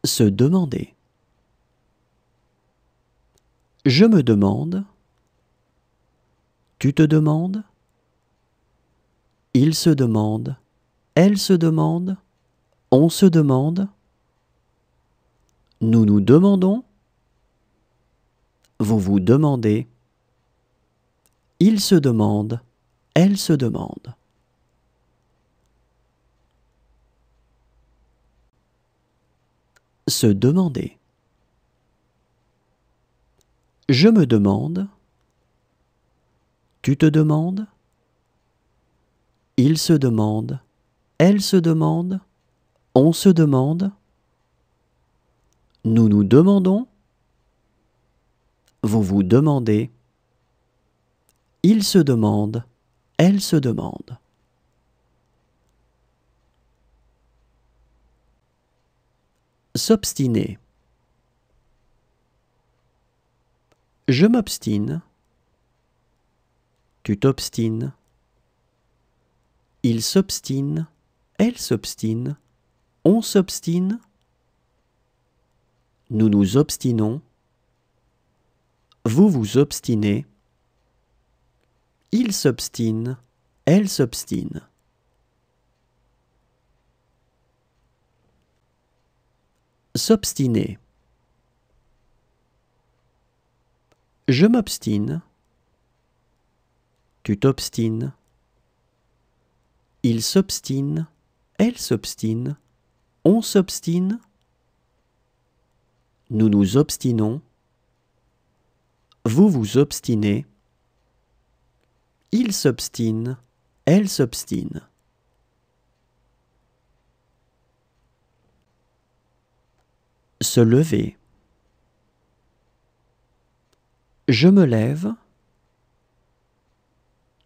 Se demander. Je me demande. Tu te demandes. Il se demande. Elle se demande. On se demande. Nous nous demandons. Vous vous demandez. Il se demande. Elle se demande. Se demander. Je me demande. Tu te demandes. Il se demande. Elle se demande. On se demande. Nous nous demandons. Vous vous demandez. Il se demande. Elle se demande. S'obstiner. Je m'obstine. Tu t'obstines. Il s'obstine. Elle s'obstine. On s'obstine. Nous nous obstinons. Vous vous obstinez. Il s'obstine. Elle s'obstine. S'obstiner. Je m'obstine. Tu t'obstines. Il s'obstine. Elle s'obstine. On s'obstine. Nous nous obstinons. Vous vous obstinez. Il s'obstine. Elle s'obstine. Se lever. Je me lève.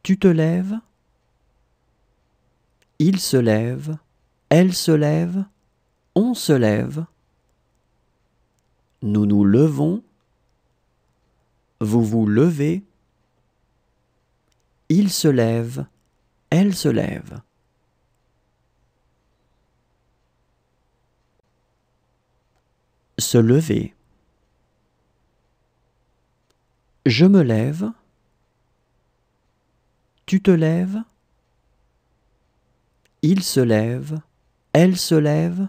Tu te lèves. Il se lève. Elle se lève. On se lève. Nous nous levons. Vous vous levez. Il se lève. Elle se lève. Se lever. Je me lève. Tu te lèves. Il se lève. Elle se lève.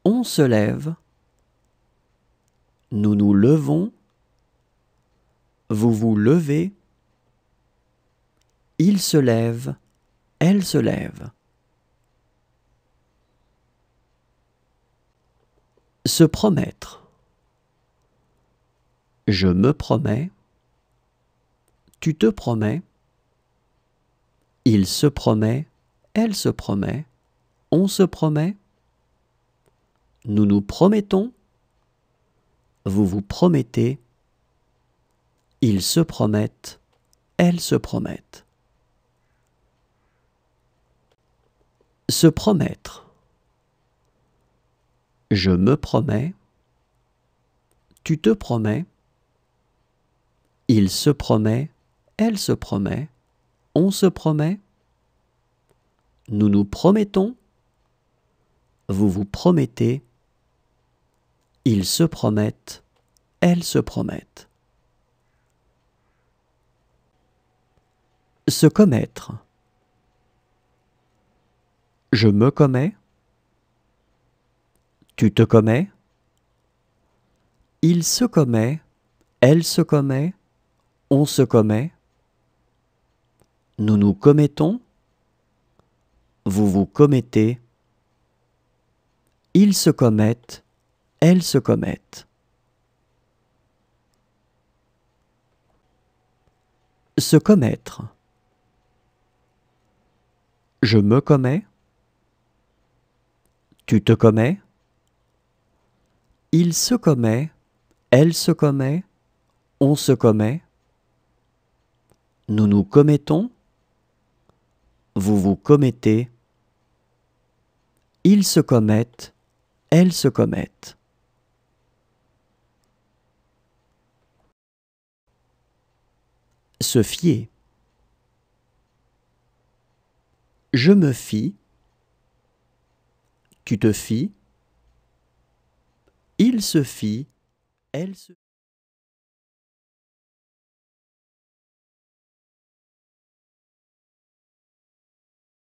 On se lève. Nous nous levons. Vous vous levez. Il se lève. Elle se lève. Se promettre. Je me promets. Tu te promets. Il se promet. Elle se promet. On se promet. Nous nous promettons. Vous vous promettez. Ils se promettent. Elles se promettent. Se promettre. Je me promets. Tu te promets. Il se promet. Elle se promet. On se promet. Nous nous promettons. Vous vous promettez. Ils se promettent. Elles se promettent. Se commettre. Je me commets. Tu te commets. Il se commet. Elle se commet. On se commet. Nous nous commettons. Vous vous commettez. Ils se commettent. Elles se commettent. Se commettre. Je me commets. Tu te commets. Il se commet. Elle se commet. On se commet. Nous nous commettons. Vous vous commettez. Ils se commettent. Elles se commettent. Se fier. Je me fie. Tu te fies. Il se fit, elle se